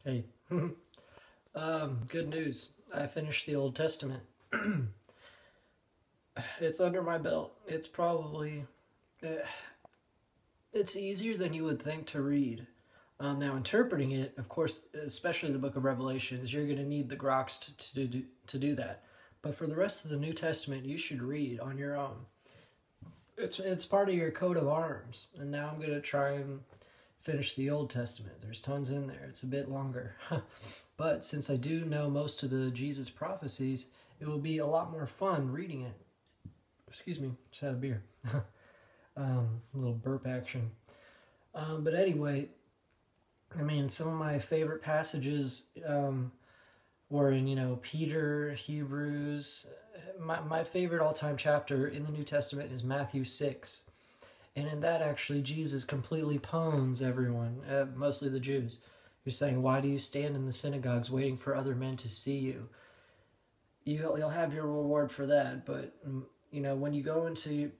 Hey, good news. I finished the Old Testament. It's under my belt. It's probably, it's easier than you would think to read. Now, interpreting it, of course, especially the book of Revelations, you're going to need the groks to do that. But for the rest of the New Testament, you should read on your own. It's part of your coat of arms. And now I'm going to try and finish the Old Testament. There's tons in there. It's a bit longer. But since I do know most of the Jesus prophecies, it will be a lot more fun reading it. Excuse me, just had a beer. A little burp action. But anyway, I mean, some of my favorite passages were in, Peter, Hebrews. My favorite all-time chapter in the New Testament is Matthew 6. And in that, actually, Jesus completely pwns everyone, mostly the Jews. He's saying, why do you stand in the synagogues waiting for other men to see you? You'll have your reward for that, but, when you go into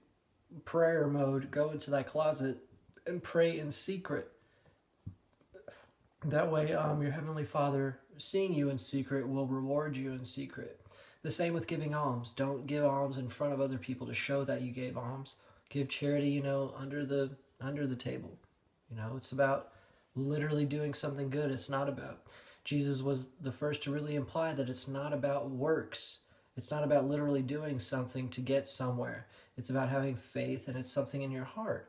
prayer mode, go into that closet and pray in secret. That way, your Heavenly Father, seeing you in secret, will reward you in secret. The same with giving alms. Don't give alms in front of other people to show that you gave alms. Give charity, under the table. It's about literally doing something good. It's not about. Jesus was the first to really imply that it's not about works. It's not about literally doing something to get somewhere. It's about having faith, and it's something in your heart.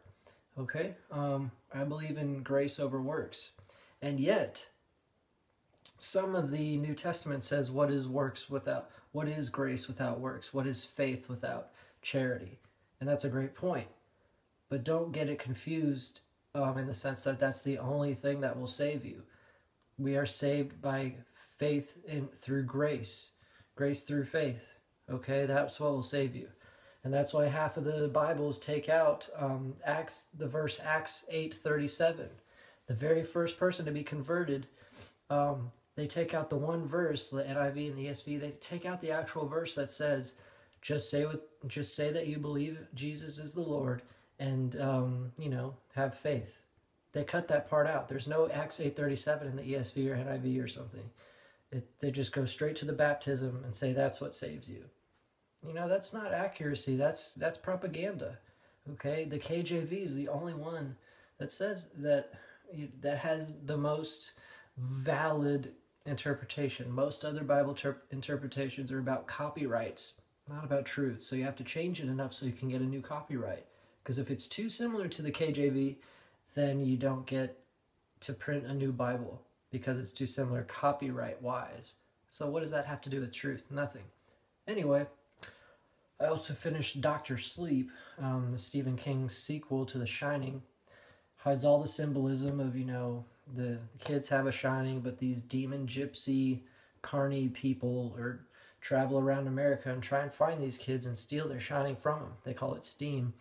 Okay? I believe in grace over works. And yet, some of the New Testament says, what is grace without works? What is faith without charity? And that's a great point. But don't get it confused in the sense that that's the only thing that will save you. We are saved by faith through grace. Grace through faith. Okay, that's what will save you. And that's why half of the Bibles take out the verse Acts 8:37. The very first person to be converted, they take out the one verse, the NIV and the ESV, they take out the actual verse that says, just say that you believe Jesus is the Lord and, have faith. They cut that part out. There's no Acts 8:37 in the ESV or NIV or something. They just go straight to the baptism and say that's what saves you. That's not accuracy. That's propaganda. Okay? The KJV is the only one that says that has the most valid interpretation. Most other Bible interpretations are about copyrights, not about truth. So you have to change it enough so you can get a new copyright. Because if it's too similar to the KJV, then you don't get to print a new Bible because it's too similar copyright-wise. So what does that have to do with truth? Nothing. Anyway, I also finished Dr. Sleep, the Stephen King sequel to The Shining. Hides all the symbolism of, the kids have a shining, but these demon gypsy carny people travel around America and try and find these kids and steal their shining from them. They call it steam,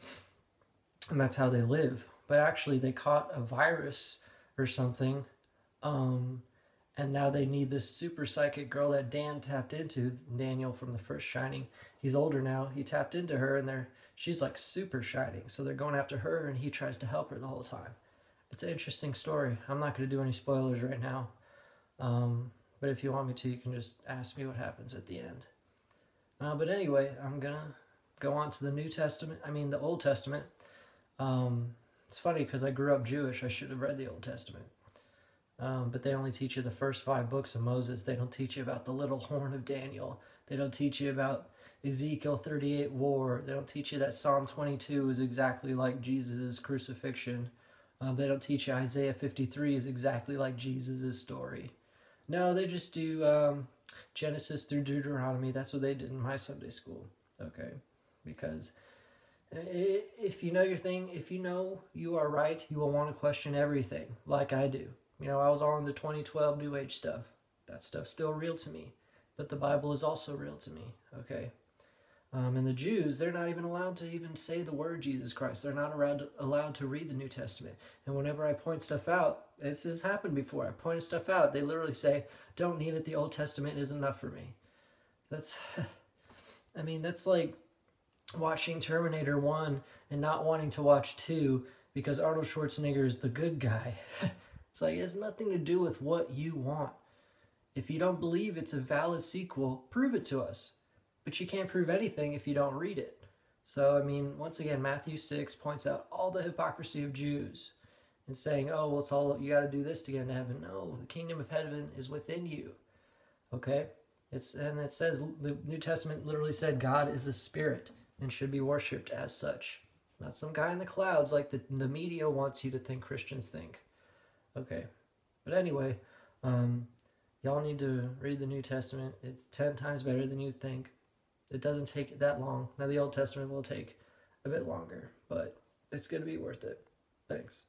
and that's how they live. But actually, they caught a virus or something, and now they need this super psychic girl that Dan tapped into, Daniel from the first Shining. He's older now. He tapped into her, and she's like super shining. So they're going after her, and he tries to help her the whole time. It's an interesting story. I'm not going to do any spoilers right now. But if you want me to, you can just ask me what happens at the end. But anyway, I'm going to go on to the Old Testament. It's funny because I grew up Jewish. I should have read the Old Testament. But they only teach you the first 5 books of Moses. They don't teach you about the little horn of Daniel. They don't teach you about Ezekiel 38 war. They don't teach you that Psalm 22 is exactly like Jesus' crucifixion. They don't teach you Isaiah 53 is exactly like Jesus' story. No, they just do Genesis through Deuteronomy. That's what they did in my Sunday school. Okay? Because if you know your thing, if you know you are right, you will want to question everything, like I do. I was all into 2012 New Age stuff. That stuff's still real to me. But the Bible is also real to me. Okay? And the Jews, they're not even allowed to even say the word Jesus Christ. They're not allowed to read the New Testament. And whenever I point stuff out, this has happened before. I pointed stuff out. They literally say, don't need it. The Old Testament is enough for me. That's like watching Terminator 1 and not wanting to watch 2 because Arnold Schwarzenegger is the good guy. It's like, it has nothing to do with what you want. If you don't believe it's a valid sequel, prove it to us. But you can't prove anything if you don't read it. So, I mean, once again, Matthew 6 points out all the hypocrisy of Jews and saying, oh, well, it's all, you got to do this to get into heaven. No, the kingdom of heaven is within you. Okay? And it says, the New Testament literally said God is a spirit and should be worshipped as such. Not some guy in the clouds like the media wants you to think Christians think. Okay. But anyway, y'all need to read the New Testament. It's 10 times better than you'd think. It doesn't take that long. Now, the Old Testament will take a bit longer, but it's going to be worth it. Thanks.